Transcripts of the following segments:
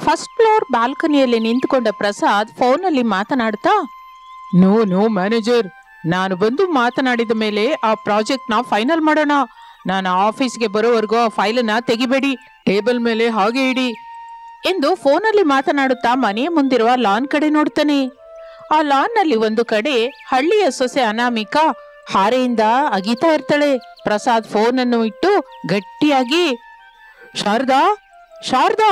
First floor ಬಾಲ್ಕನಿಯಲ್ಲಿ ನಿಂತುಕೊಂಡ Prasad ಫೋನಲ್ಲಿ ಮಾತನಾಡ್ತಾ, no manager, ನಾನು ಬಂದು ಮಾತನಾಡಿದ ಮೇಲೆ ಆ ಪ್ರಾಜೆಕ್ಟ್ ನ ಫೈನಲ್ ಮಾಡೋಣ. ನಾನು ಆಫೀಸ್ಗೆ ಬರೋವರೆಗೂ ಆ ಫೈಲನ್ನ ತೆಗಿಬೇಡಿ, ಟೇಬಲ್ ಮೇಲೆ ಹಾಗೆ ಇಡಿ ಎಂದು ಫೋನಲ್ಲಿ ಮಾತನಾಡುತ್ತಾ ಮನೆಯ ಮುಂದಿರುವ ಲಾನ್ ಕಡೆ ನೋಡ್ತಾನೆ. ಆ ಲಾನ್ ನಲ್ಲಿ ಒಂದು ಕಡೆ ಹಳ್ಳಿಯ ಸೊಸೆ ಅನಾಮಿಕಾ ಹಾರೆಯಿಂದ ಅಗೀತಾ ಇರ್ತಾಳೆ. ಪ್ರಸಾದ್ ಫೋನ್ ಅನ್ನು ಇಟ್ಟು ಗಟ್ಟಿಯಾಗಿ, ಶಾರದಾ ಶಾರದಾ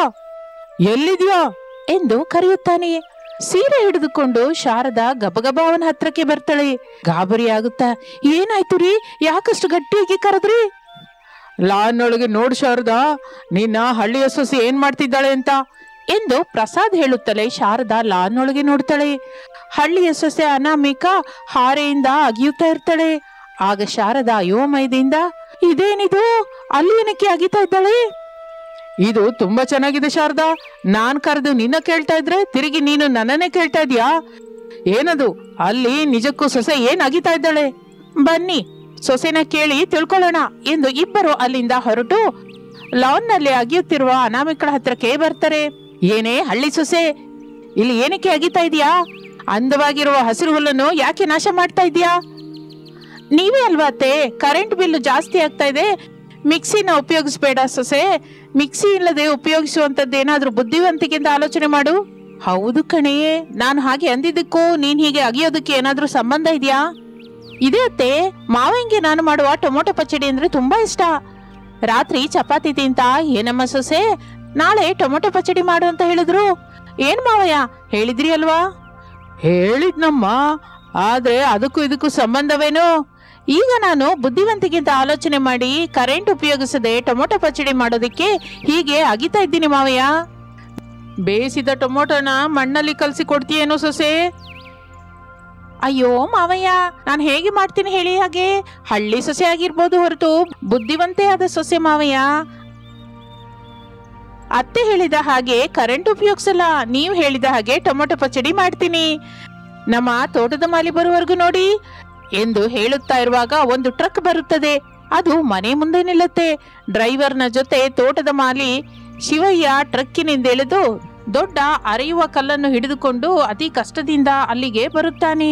ಎಲ್ಲಿದ್ಯಾ ಎಂದು ಕರೆಯುತ್ತಾನೆ. ಸೀರೆ ಹಿಡಿದುಕೊಂಡು ಶಾರದಾ ಗಬಗಬ ಅವನ ಹತ್ರಕ್ಕೆ ಬರ್ತಾಳೆ. ಗಾಬರಿ ಆಗುತ್ತಾ, ಏನಾಯ್ತು ರೀ, ಯಾಕಷ್ಟು ಗಟ್ಟಿಯಾಗಿ ಕರೆದ್ರಿ? ಲಾನ್ ಒಳಗೆ ನೋಡು ಶಾರದಾ, ನಿನ್ನ ಹಳ್ಳಿಯ ಸೊಸೆ ಏನ್ ಮಾಡ್ತಿದ್ದಾಳೆ ಅಂತ ಎಂದು ಪ್ರಸಾದ್ ಹೇಳುತ್ತಲೇ ಶಾರದಾ ಲಾನ್ ಒಳಗೆ ನೋಡ್ತಾಳೆ. ಹಳ್ಳಿಯ ಸೊಸೆ ಅನಾಮಿಕಾ ಹಾರೆಯಿಂದ ಅಗಿಯುತ್ತಾ ಇರ್ತಾಳೆ. ಆಗ ಶಾರದಾ ಅಯೋಮಯದಿಂದ, ಇದೇನಿದು, ಅಲ್ಲಿ ಏನಕ್ಕೆ ಅಗಿತಾ ಇದ್ದಾಳೆ? ಇದು ತುಂಬಾ ಚೆನ್ನಾಗಿದೆ ಶಾರದಾ, ನಾನ್ ಕರೆದು ನಿನ್ನ ಕೇಳ್ತಾ ಇದ್ರೆ ತಿರುಗಿ ನೀನು ನನ್ನನ್ನೇ ಕೇಳ್ತಾ ಇದೀಯಾ? ಏನದು, ಅಲ್ಲಿ ನಿಜಕ್ಕೂ ಸೊಸೆ ಏನ್ ಅಗಿತಾ ಇದ್ದಾಳೆ? ಬನ್ನಿ ಸೊಸೆನ ಕೇಳಿ ತಿಳ್ಕೊಳ್ಳೋಣ ಎಂದು ಇಬ್ಬರು ಅಲ್ಲಿಂದ ಹೊರಟು ಲಾನ್ ನಲ್ಲಿ ಅಗಿಯುತ್ತಿರುವ ಅನಾಮಿಕಳ ಹತ್ರಕ್ಕೆ ಬರ್ತಾರೆ. ಏನೇ ಹಳ್ಳಿ ಸೊಸೆ, ಇಲ್ಲಿ ಏನಕ್ಕೆ ಅಗಿತಾ ಇದೀಯಾ? ಅಂದವಾಗಿರುವ ಹಸಿರು ಹುಲ್ಲನ್ನು ಯಾಕೆ ನಾಶ ಮಾಡ್ತಾ ಇದೀಯಾ? ನೀವೇ ಅಲ್ವಾ ಅತ್ತೆ, ಕರೆಂಟ್ ಬಿಲ್ ಜಾಸ್ತಿ ಆಗ್ತಾ ಇದೆ, ಮಿಕ್ಸಿನ ಉಪಯೋಗಿಸ್ಬೇಡ ಸೊಸೆ, ಮಿಕ್ಸಿ ಇಲ್ಲದೆ ಉಪಯೋಗಿಸುವಂತದ್ದೇನಾದ್ರೂ ಬುದ್ಧಿವಂತಿಕೆಯಿಂದ ಆಲೋಚನೆ ಮಾಡು. ಹೌದು ಕಣೆಯೇ, ನಾನು ಹಾಗೆ ಅಂದಿದ್ದಕ್ಕೂ ನೀನ್ ಹೀಗೆ ಅಗಿಯೋದಕ್ಕೆ ಏನಾದ್ರೂ ಸಂಬಂಧ ಇದೆಯಾ? ಇದೇ ಅತ್ತೆ, ಮಾವಂಗೆ ನಾನು ಮಾಡುವ ಟೊಮೊಟೊ ಪಚ್ಚಡಿ ಅಂದ್ರೆ ತುಂಬಾ ಇಷ್ಟ. ರಾತ್ರಿ ಚಪಾತಿ ತಿಂತ ಏನಮ್ಮ ಸೊಸೆ, ನಾಳೆ ಟೊಮೊಟೊ ಪಚ್ಚಡಿ ಮಾಡು ಅಂತ ಹೇಳಿದ್ರು. ಏನ್ ಮಾವಯ್ಯ, ಹೇಳಿದ್ರಿ ಅಲ್ವಾ? ಹೇಳಿದ್ನಮ್ಮ, ಆದ್ರೆ ಅದಕ್ಕೂ ಇದಕ್ಕೂ ಸಂಬಂಧವೇನು? ಈಗ ನಾನು ಬುದ್ಧಿವಂತಿಕೆಯಿಂದ ಆಲೋಚನೆ ಮಾಡಿ ಕರೆಂಟ್ ಉಪಯೋಗಿಸದೆ ಟೊಮೊಟೊ ಪಚ್ಚಡಿ ಮಾಡೋದಕ್ಕೆ ಹೀಗೆ ಅಗಿತಾ ಇದ್ದೀನಿ ಮಾವಯ್ಯ. ಬೇಯಿಸಿದ ಟೊಮೊಟೊನ ಮಣ್ಣಲ್ಲಿ ಕಲಸಿ ಕೊಡ್ತೀಯೇನೋ ಸೊಸೆ? ಅಯ್ಯೋ ಮಾವಯ್ಯ, ನಾನು ಹೇಗೆ ಮಾಡ್ತೀನಿ ಹೇಳಿ? ಹಾಗೆ ಹಳ್ಳಿ ಸೊಸೆ ಆಗಿರ್ಬೋದು ಹೊರತು ಬುದ್ಧಿವಂತೆ ಆದ ಸೊಸೆ ಮಾವಯ್ಯ. ಅತ್ತೆ ಹೇಳಿದ ಹಾಗೆ ಕರೆಂಟ್ ಉಪಯೋಗಿಸಲ್ಲ, ನೀವು ಹೇಳಿದ ಹಾಗೆ ಟೊಮೊಟೊ ಪಚ್ಚಡಿ ಮಾಡ್ತೀನಿ. ನಮ್ಮ ತೋಟದ ಮಾಲಿ ಬರುವವರೆಗೂ ನೋಡಿ ಎಂದು ಹೇಳುತ್ತಾ ಇರುವಾಗ ಒಂದು ಟ್ರಕ್ ಬರುತ್ತದೆ. ಅದು ಮನೆ ಮುಂದೆ ನಿಲ್ಲುತ್ತೆ. ಡ್ರೈವರ್ನ ಜೊತೆ ತೋಟದ ಮಾಲಿ ಶಿವಯ್ಯ ಟ್ರಕ್ಕಿನಿಂದ ಇಳಿದು ದೊಡ್ಡ ಅರೆಯುವ ಕಲ್ಲನ್ನು ಹಿಡಿದುಕೊಂಡು ಅತಿ ಕಷ್ಟದಿಂದ ಅಲ್ಲಿಗೆ ಬರುತ್ತಾನೆ.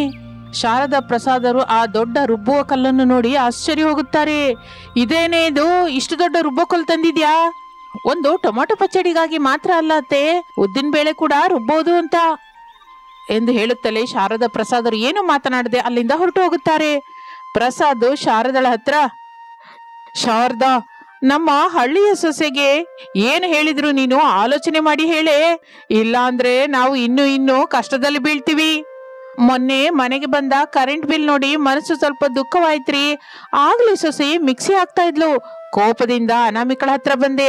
ಶಾರದಾ ಪ್ರಸಾದರು ಆ ದೊಡ್ಡ ರುಬ್ಬುವ ಕಲ್ಲನ್ನು ನೋಡಿ ಆಶ್ಚರ್ಯ ಹೋಗುತ್ತಾರೆ. ಇದೇನೇ ಇದು, ಇಷ್ಟು ದೊಡ್ಡ ರುಬ್ಬೋ ಕಲ್ಲು ತಂದಿದ್ಯಾ? ಒಂದು ಟೊಮೊಟೊ ಪಚ್ಚಡಿಗಾಗಿ ಮಾತ್ರ ಅಲ್ಲ ಅತ್ತೆ, ಉದ್ದಿನ ಬೇಳೆ ಕೂಡ ರುಬ್ಬೋದು ಅಂತ ಎಂದು ಹೇಳುತ್ತಲೇ ಶಾರದಾ ಪ್ರಸಾದರು ಏನು ಮಾತನಾಡದೆ ಅಲ್ಲಿಂದ ಹೊರಟು ಹೋಗುತ್ತಾರೆ. ಪ್ರಸಾದ್ ಶಾರದಳ ಹತ್ರ, ಶಾರದಾ, ನಮ್ಮ ಹಳ್ಳಿಯ ಸೊಸೆಗೆ ಏನು ಹೇಳಿದ್ರು ನೀನು ಆಲೋಚನೆ ಮಾಡಿ ಹೇಳೇ, ಇಲ್ಲ ಅಂದ್ರೆ ನಾವು ಇನ್ನು ಕಷ್ಟದಲ್ಲಿ ಬೀಳ್ತೀವಿ. ಮೊನ್ನೆ ಮನೆಗೆ ಬಂದ ಕರೆಂಟ್ ಬಿಲ್ ನೋಡಿ ಮನಸ್ಸು ಸ್ವಲ್ಪ ದುಃಖವಾಯ್ತ್ರಿ. ಆಗ್ಲಿ ಸೊಸೆ ಮಿಕ್ಸಿ ಹಾಕ್ತಾ ಇದ್ಲು, ಕೋಪದಿಂದ ಅನಾಮಿಕಳ ಹತ್ರ ಬಂದೆ,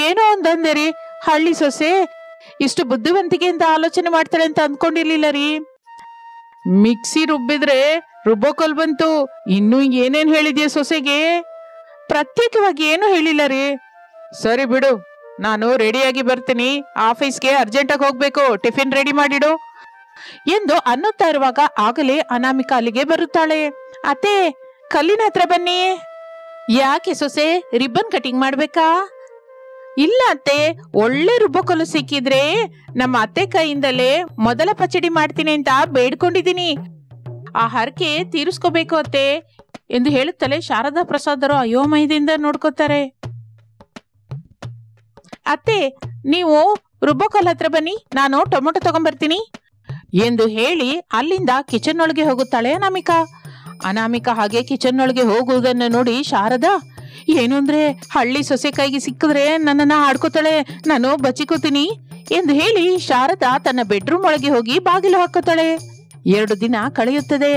ಏನೋ ಒಂದಂದೆ ರೀ, ಹಳ್ಳಿ ಸೊಸೆ ಇಷ್ಟು ಬುದ್ಧಿವಂತಿಕೆಯಿಂದ ಆಲೋಚನೆ ಮಾಡ್ತಾಳೆ ಅಂತ ಅಂದ್ಕೊಂಡಿರ್ಲಿಲ್ಲ ರೀ. ಮಿಕ್ಸಿ ರುಬ್ಬಿದ್ರೆ ರುಬ್ಬೋಕಲ್ ಬಂತು, ಇನ್ನು ಏನೇನ್ ಹೇಳಿದ್ಯಾ ಸೊಸೆಗೆ? ಪ್ರತ್ಯೇಕವಾಗಿ ಏನು ಹೇಳಿಲ್ಲ ರೀ. ಸರಿ ಬಿಡು, ನಾನು ರೆಡಿಯಾಗಿ ಬರ್ತೀನಿ, ಆಫೀಸ್ಗೆ ಅರ್ಜೆಂಟಾಗಿ ಹೋಗ್ಬೇಕು, ಟಿಫಿನ್ ರೆಡಿ ಮಾಡಿಡು ಎಂದು ಅನ್ನುತ್ತಾ ಇರುವಾಗ ಆಗಲೇ ಅನಾಮಿಕಾ ಅಲ್ಲಿಗೆ ಬರುತ್ತಾಳೆ. ಅತ್ತೆ, ಕಲ್ಲಿನ ಹತ್ರ ಬನ್ನಿ. ಯಾಕೆ ಸೊಸೆ, ರಿಬ್ಬನ್ ಕಟಿಂಗ್ ಮಾಡ್ಬೇಕಾ? ಇಲ್ಲ ಅತ್ತೆ, ಒಳ್ಳೆ ರುಬ್ಬಕಲ್ಲು ಸಿಕ್ಕಿದ್ರೆ ನಮ್ಮ ಅತ್ತೆ ಕೈಯಿಂದಲೇ ಮೊದಲ ಪಚ್ಚಡಿ ಮಾಡ್ತೀನಿ ಅಂತ ಬೇಡ್ಕೊಂಡಿದ್ದೀನಿ. ಆ ಹರಕೆ ತೀರಿಸ್ಕೋಬೇಕು ಅತ್ತೆ ಎಂದು ಹೇಳುತ್ತಲೇ ಶಾರದಾ ಪ್ರಸಾದರು ಅಯೋಮಯದಿಂದ ನೋಡ್ಕೋತಾರೆ. ಅತ್ತೆ, ನೀವು ರುಬ್ಬಕಲ್ ಹತ್ರ ಬನ್ನಿ, ನಾನು ಟೊಮೊಟೊ ತಗೊಂಡ್ಬರ್ತೀನಿ ಎಂದು ಹೇಳಿ ಅಲ್ಲಿಂದ ಕಿಚನ್ ಒಳಗೆ ಹೋಗುತ್ತಾಳೆ ಅನಾಮಿಕಾ. ಅನಾಮಿಕಾ ಹಾಗೆ ಕಿಚನ್ ಒಳಗೆ ಹೋಗುವುದನ್ನು ನೋಡಿ ಶಾರದಾ, ಏನು ಅಂದ್ರೆ ಹಳ್ಳಿ ಸೊಸೆ ಕೈಗೆ ಸಿಕ್ಕಿದ್ರೆ ನನ್ನನ್ನ ಆಡ್ಕೋತಾಳೆ, ನಾನು ಬಚ್ಚಿಕೋತೀನಿ ಎಂದು ಹೇಳಿ ಶಾರದಾ ತನ್ನ ಬೆಡ್ರೂಮ್ ಒಳಗೆ ಹೋಗಿ ಬಾಗಿಲು ಹಾಕುತ್ತಾಳೆ. 2 ದಿನ ಕಳೆಯುತ್ತದೆ.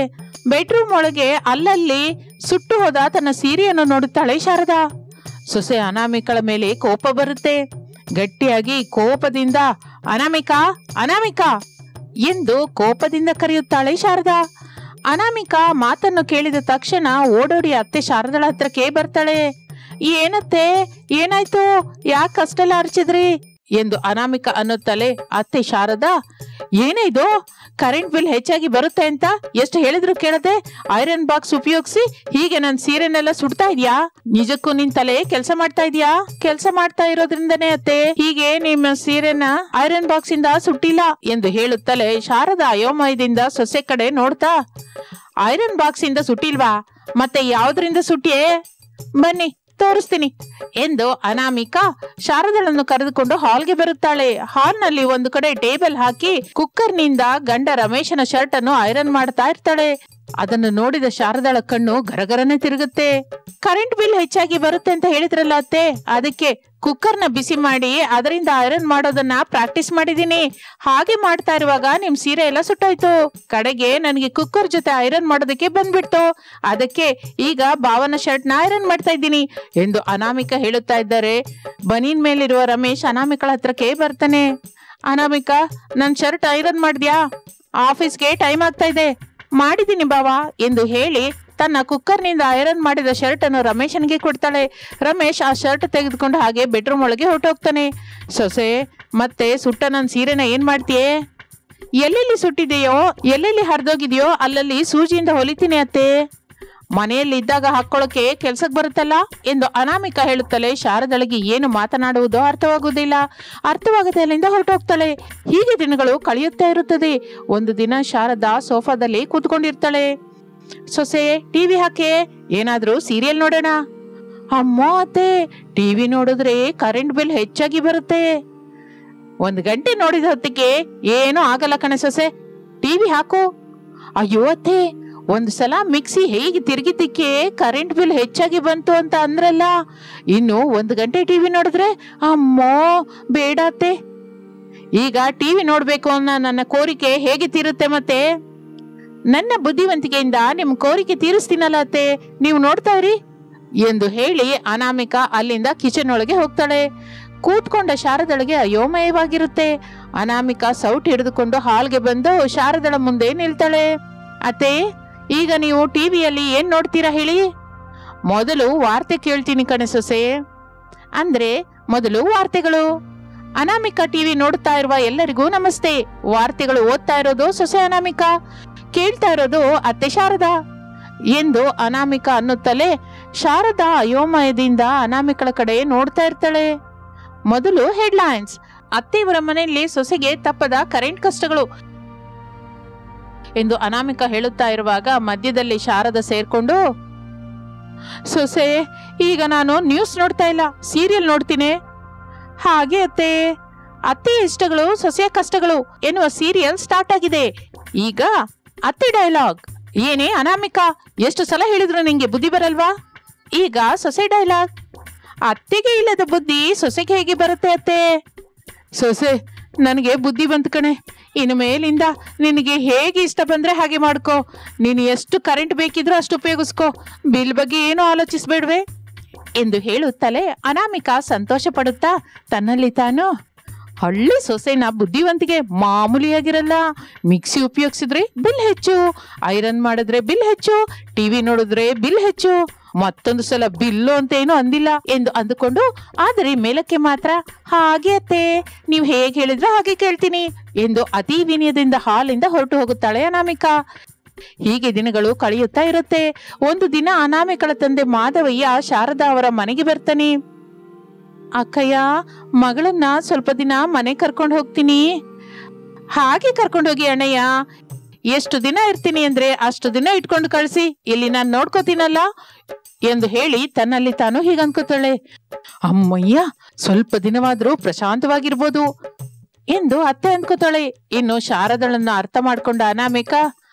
ಬೆಡ್ರೂಮ್ ಒಳಗೆ ಅಲ್ಲಲ್ಲಿ ಸುಟ್ಟು ಹೋದ ತನ್ನ ಸೀರೆಯನ್ನು ನೋಡುತ್ತಾಳೆ ಶಾರದಾ. ಸೊಸೆ ಅನಾಮಿಕಳ ಮೇಲೆ ಕೋಪ ಬರುತ್ತೆ. ಗಟ್ಟಿಯಾಗಿ ಕೋಪದಿಂದ ಅನಾಮಿಕಾ ಅನಾಮಿಕಾ ಎಂದು ಕೋಪದಿಂದ ಕರೆಯುತ್ತಾಳೆ ಶಾರದಾ. ಅನಾಮಿಕಾ ಮಾತನ್ನು ಕೇಳಿದ ತಕ್ಷಣ ಓಡೋಡಿ ಅತ್ತೆ ಶಾರದಳ ಹತ್ರಕ್ಕೆ ಬರ್ತಾಳೆ. ಏನತ್ತೆ, ಏನಾಯ್ತು, ಯಾಕೆ ಅಷ್ಟೆಲ್ಲ ಅರ್ಚಿದ್ರಿ ಎಂದು ಅನಾಮಿಕಾ ಅನ್ನುತ್ತಲೇ, ಅತ್ತೆ ಶಾರದಾ, ಏನೇ ಇದು, ಕರೆಂಟ್ ಬಿಲ್ ಹೆಚ್ಚಾಗಿ ಬರುತ್ತೆ ಅಂತ ಎಷ್ಟು ಹೇಳಿದ್ರು ಕೇಳದೆ ಐರನ್ ಬಾಕ್ಸ್ ಉಪಯೋಗಿಸಿ ಹೀಗೆ ನನ್ ಸೀರೆನೆಲ್ಲ ಸುಡ್ತಾ ಇದ್ಯಾ? ನಿಜಕ್ಕೂ ನಿನ್ ತಲೆ ಕೆಲಸ ಮಾಡ್ತಾ ಇದ್ಯಾ? ಕೆಲಸ ಮಾಡ್ತಾ ಇರೋದ್ರಿಂದನೇ ಅತ್ತೆ ಹೀಗೆ ನಿಮ್ಮ ಸೀರೆನ ಐರನ್ ಬಾಕ್ಸ್ ಇಂದ ಸುಟ್ಟಿಲ್ಲ ಎಂದು ಹೇಳುತ್ತಲೇ ಶಾರದಾ ಅಯೋಮಯದಿಂದ ಸೊಸೆ ಕಡೆ ನೋಡ್ತಾ, ಐರನ್ ಬಾಕ್ಸ್ ಇಂದ ಸುಟ್ಟಿಲ್ವಾ? ಮತ್ತೆ ಯಾವ್ದ್ರಿಂದ ಸುಟ್ಟಿಯೇ? ಬನ್ನಿ ತೋರಿಸ್ತೀನಿ ಎಂದು ಅನಾಮಿಕಾ ಶಾರದಳನ್ನು ಕರೆದುಕೊಂಡು ಹಾಲ್ಗೆ ಬರುತ್ತಾಳೆ. ಹಾಲ್ನಲ್ಲಿ ಒಂದು ಕಡೆ ಟೇಬಲ್ ಹಾಕಿ ಕುಕ್ಕರ್ನಿಂದ ಗಂಡ ರಮೇಶನ ಶರ್ಟ್ ಅನ್ನು ಐರನ್ ಮಾಡ್ತಾ ಇರ್ತಾಳೆ. ಅದನ್ನು ನೋಡಿದ ಶಾರದಳ ಕಣ್ಣು ಗರಗರನೆ ತಿರುಗುತ್ತೆ. ಕರೆಂಟ್ ಬಿಲ್ ಹೆಚ್ಚಾಗಿ ಬರುತ್ತೆ ಅಂತ ಹೇಳಿದ್ರಲ್ಲ ಅತ್ತೆ, ಅದಕ್ಕೆ ಕುಕ್ಕರ್ನ ಬಿಸಿ ಮಾಡಿ ಅದರಿಂದ ಐರನ್ ಮಾಡೋದನ್ನ ಪ್ರಾಕ್ಟೀಸ್ ಮಾಡಿದೀನಿ. ಹಾಗೆ ಮಾಡ್ತಾ ಇರುವಾಗ ನಿಮ್ ಸೀರೆ ಎಲ್ಲ ಸುಟ್ಟೋಯ್ತು. ಕಡೆಗೆ ನನಗೆ ಕುಕ್ಕರ್ ಜೊತೆ ಐರನ್ ಮಾಡೋದಕ್ಕೆ ಬಂದ್ಬಿಡ್ತು. ಅದಕ್ಕೆ ಈಗ ಭಾವನ ಶರ್ಟ್ ನ ಐರನ್ ಮಾಡ್ತಾ ಇದ್ದೀನಿ ಎಂದು ಅನಾಮಿಕಾ ಹೇಳುತ್ತಾ ಇದ್ದಾರೆ. ಬನೀನ್ ಮೇಲಿರುವ ರಮೇಶ್ ಅನಾಮಿಕಳ ಹತ್ರಕ್ಕೆ ಬರ್ತಾನೆ. ಅನಾಮಿಕಾ, ನನ್ ಶರ್ಟ್ ಐರನ್ ಮಾಡಿದ್ಯಾ? ಆಫೀಸ್ಗೆ ಟೈಮ್ ಆಗ್ತಾ ಇದೆ. ಮಾಡಿದ್ದೀನಿ ಬಾವಾ ಎಂದು ಹೇಳಿ ತನ್ನ ಕುಕ್ಕರ್ನಿಂದ ಐರನ್ ಮಾಡಿದ ಶರ್ಟ್ ಅನ್ನು ರಮೇಶನ್ಗೆ ಕೊಡ್ತಾಳೆ. ರಮೇಶ್ ಆ ಶರ್ಟ್ ತೆಗೆದುಕೊಂಡು ಹಾಗೆ ಬೆಡ್ರೂಮ್ ಒಳಗೆ ಹೊರಟೋಗ್ತಾನೆ. ಸೊಸೆ, ಮತ್ತೆ ಸುಟ್ಟ ನನ್ನ ಸೀರೆನ ಏನ್ ಮಾಡ್ತೀಯೇ? ಎಲ್ಲೆಲ್ಲಿ ಸುಟ್ಟಿದೆಯೋ, ಎಲ್ಲೆಲ್ಲಿ ಹರಿದೋಗಿದೆಯೋ ಅಲ್ಲಲ್ಲಿ ಸೂಜಿಯಿಂದ ಹೊಲಿತೀನಿ ಅತ್ತೆ. ಮನೆಯಲ್ಲಿ ಇದ್ದಾಗ ಹಾಕೊಳ್ಳೋಕೆ ಕೆಲ್ಸಕ್ಕೆ ಬರುತ್ತಲ್ಲ ಎಂದು ಅನಾಮಿಕಾ ಹೇಳುತ್ತಲೇ ಶಾರದಳಿಗೆ ಏನು ಮಾತನಾಡುವುದೋ ಅರ್ಥವಾಗುವುದಿಲ್ಲ. ಅರ್ಥವಾಗದೆ ಅಲ್ಲಿಂದ ಹೊರಟೋಗ್ತಾಳೆ. ಹೀಗೆ ದಿನಗಳು ಕಳೆಯುತ್ತಾ ಇರುತ್ತದೆ. ಒಂದು ದಿನ ಶಾರದಾ ಸೋಫಾದಲ್ಲಿ ಕೂತ್ಕೊಂಡಿರ್ತಾಳೆ. ಸೊಸೆ, ಟಿವಿ ಹಾಕೆ, ಏನಾದ್ರೂ ಸೀರಿಯಲ್ ನೋಡೋಣ. ಅಮ್ಮೋ ಅತ್ತೆ, ಟಿವಿ ನೋಡಿದ್ರೆ ಕರೆಂಟ್ ಬಿಲ್ ಹೆಚ್ಚಾಗಿ ಬರುತ್ತೆ. 1 ಗಂಟೆ ನೋಡಿದ ಹೊತ್ತಿಗೆ ಏನೂ ಆಗಲ್ಲ ಕಣೆ ಸೊಸೆ, ಟಿವಿ ಹಾಕು. ಅಯ್ಯೋ ಅತ್ತೆ, ಒಂದು ಸಲ ಮಿಕ್ಸಿ ಹೇಗೆ ತಿರುಗಿದ್ದಕ್ಕೆ ಕರೆಂಟ್ ಬಿಲ್ ಹೆಚ್ಚಾಗಿ ಬಂತು ಅಂತ ಅಂದ್ರಲ್ಲ, ಇನ್ನು 1 ಗಂಟೆ ಟಿವಿ ನೋಡಿದ್ರೆ ಅಮ್ಮೋ ಬೇಡ ಅತ್ತೆ. ಈಗ ಟಿವಿ ನೋಡ್ಬೇಕು ಅನ್ನೋ ನನ್ನ ಕೋರಿಕೆ ಹೇಗೆ ತೀರುತ್ತೆ? ಮತ್ತೆ ನನ್ನ ಬುದ್ಧಿವಂತಿಕೆಯಿಂದ ನಿಮ್ ಕೋರಿಕೆ ತೀರಿಸ್ತೀನಲ್ಲ ಅತ್ತೆ, ನೀವು ನೋಡ್ತಾ ಇರಿ ಎಂದು ಹೇಳಿ ಅನಾಮಿಕಾ ಅಲ್ಲಿಂದ ಕಿಚನ್ ಒಳಗೆ ಹೋಗ್ತಾಳೆ. ಕೂತ್ಕೊಂಡ ಶಾರದಳಿಗೆ ಅಯೋಮಯವಾಗಿರುತ್ತೆ. ಅನಾಮಿಕಾ ಸೌಟ್ ಹಿಡಿದುಕೊಂಡು ಹಾಲ್ಗೆ ಬಂದು ಶಾರದಳ ಮುಂದೆ ನಿಲ್ತಾಳೆ. ಅತ್ತೆ, ಈಗ ನೀವು ಟಿವಿಯಲ್ಲಿ ಏನ್ ನೋಡ್ತೀರಾ ಹೇಳಿ? ಮೊದಲು ವಾರ್ತೆ ಕೇಳ್ತೀನಿ ಕಣೆ ಸೊಸೆ. ಅಂದ್ರೆ ಮೊದಲು ವಾರ್ತೆಗಳು. ಅನಾಮಿಕಾ ಟಿವಿ ನೋಡ್ತಾ ಇರುವ ಎಲ್ಲರಿಗೂ ನಮಸ್ತೆ. ವಾರ್ತೆಗಳು ಓದ್ತಾ ಇರೋದು ಸೊಸೆ ಅನಾಮಿಕಾ, ಕೇಳ್ತಾ ಇರೋದು ಅತ್ತೆ ಶಾರದಾ ಎಂದು ಅನಾಮಿಕಾ ಅನ್ನುತ್ತಲೇ ಶಾರದಾ ಅಯೋಮಯದಿಂದ ಅನಾಮಿಕಳ ಕಡೆ ನೋಡ್ತಾ ಇರ್ತಾಳೆ. ಮೊದಲು ಹೆಡ್ಲೈನ್ಸ್. ಅತ್ತೆಯವರ ಮನೆಯಲ್ಲಿ ಸೊಸೆಗೆ ತಪ್ಪದ ಕರೆಂಟ್ ಕಷ್ಟಗಳು ಎಂದು ಅನಾಮಿಕಾ ಹೇಳುತ್ತಾ ಇರುವಾಗ ಮಧ್ಯದಲ್ಲಿ ಶಾರದಾ ಸೇರ್ಕೊಂಡು, ಸೊಸೆ, ಈಗ ನಾನು ನ್ಯೂಸ್ ನೋಡ್ತಾ ಇಲ್ಲ, ಸೀರಿಯಲ್ ನೋಡ್ತೀನಿ. ಹಾಗೆ ಅತ್ತೆ, ಅತ್ತೆಯ ಇಷ್ಟಗಳು ಸೊಸೆಯ ಕಷ್ಟಗಳು ಎನ್ನುವ ಸೀರಿಯಲ್ ಸ್ಟಾರ್ಟ್ ಆಗಿದೆ. ಈಗ ಅತ್ತೆ ಡೈಲಾಗ್. ಏನೇ ಅನಾಮಿಕಾ, ಎಷ್ಟು ಸಲ ಹೇಳಿದ್ರು ನಿಂಗೆ ಬುದ್ಧಿ ಬರಲ್ವಾ? ಈಗ ಸೊಸೆ ಡೈಲಾಗ್. ಅತ್ತೆಗೆ ಇಲ್ಲದ ಬುದ್ಧಿ ಸೊಸೆಗೆ ಹೇಗೆ ಬರುತ್ತೆ ಅತ್ತೆ? ಸೊಸೆ, ನನಗೆ ಬುದ್ಧಿ ಬಂತು ಕಣೆ. ಇನ್ನು ಮೇಲಿಂದ ನಿನಗೆ ಹೇಗೆ ಇಷ್ಟ ಬಂದ್ರೆ ಹಾಗೆ ಮಾಡ್ಕೋ. ನೀನು ಎಷ್ಟು ಕರೆಂಟ್ ಬೇಕಿದ್ರೂ ಅಷ್ಟು ಉಪಯೋಗಿಸ್ಕೋ. ಬಿಲ್ ಬಗ್ಗೆ ಏನೂ ಆಲೋಚಿಸ್ಬೇಡ್ವೆ ಎಂದು ಹೇಳುತ್ತಲೇ ಅನಾಮಿಕಾ ಸಂತೋಷ ಪಡುತ್ತಾ ತನ್ನಲ್ಲಿ ತಾನು, ಹಳ್ಳಿ ಸೊಸೆನ ಬುದ್ಧಿವಂತಿಗೆ ಮಾಮೂಲಿಯಾಗಿರಲ್ಲ. ಮಿಕ್ಸಿ ಉಪಯೋಗಿಸಿದ್ರೆ ಬಿಲ್ ಹೆಚ್ಚು, ಐರನ್ ಮಾಡಿದ್ರೆ ಬಿಲ್ ಹೆಚ್ಚು, ಟಿವಿ ನೋಡಿದ್ರೆ ಬಿಲ್ ಹೆಚ್ಚು, ಮತ್ತೊಂದು ಸಲ ಬಿಲ್ಲು ಅಂತ ಏನು ಅಂದಿಲ್ಲ ಎಂದು ಅಂದುಕೊಂಡು, ಆದರೆ ಮೇಲಕ್ಕೆ ಮಾತ್ರ ಹಾಗೆ ಅತ್ತೆ, ನೀವು ಹೇಗೆ ಹೇಳಿದ್ರೆ ಹಾಗೆ ಕೇಳ್ತೀನಿ ಎಂದು ಅತಿ ವಿನಯದಿಂದ ಹಾಲಿಂದ ಹೊರಟು ಹೋಗುತ್ತಾಳೆ ಅನಾಮಿಕಾ. ಹೀಗೆ ದಿನಗಳು ಕಳೆಯುತ್ತಾ ಇರುತ್ತೆ. ಒಂದು ದಿನ ಅನಾಮಿಕಳ ತಂದೆ ಮಾಧವಯ್ಯ ಶಾರದಾ ಅವರ ಮನೆಗೆ ಬರ್ತಾನೆ. ಅಕ್ಕಯ್ಯ, ಮಗಳನ್ನ ಸ್ವಲ್ಪ ದಿನ ಮನೆ ಕರ್ಕೊಂಡು ಹೋಗ್ತೀನಿ. ಹಾಗೆ ಕರ್ಕೊಂಡು ಹೋಗಿ ಅಣ್ಣಯ್ಯ, ಎಷ್ಟು ದಿನ ಇರ್ತೀನಿ ಅಂದ್ರೆ ಅಷ್ಟು ದಿನ ಇಟ್ಕೊಂಡು ಕಳಿಸಿ, ಇಲ್ಲಿ ನಾನು ನೋಡ್ಕೋತೀನಲ್ಲ ಎಂದು ಹೇಳಿ ತನ್ನಲ್ಲಿ ತಾನು ಹೀಗನ್ಕೋತಾಳೆ. ಅಮ್ಮಯ್ಯ, ಸ್ವಲ್ಪ ದಿನವಾದ್ರೂ ಪ್ರಶಾಂತವಾಗಿರ್ಬೋದು ಎಂದು ಅತ್ತೆ ಅನ್ಕೋತಾಳೆ. ಇನ್ನು ಶಾರದಳನ್ನ ಅರ್ಥ ಮಾಡ್ಕೊಂಡ ಅನಾಮಿಕಾ,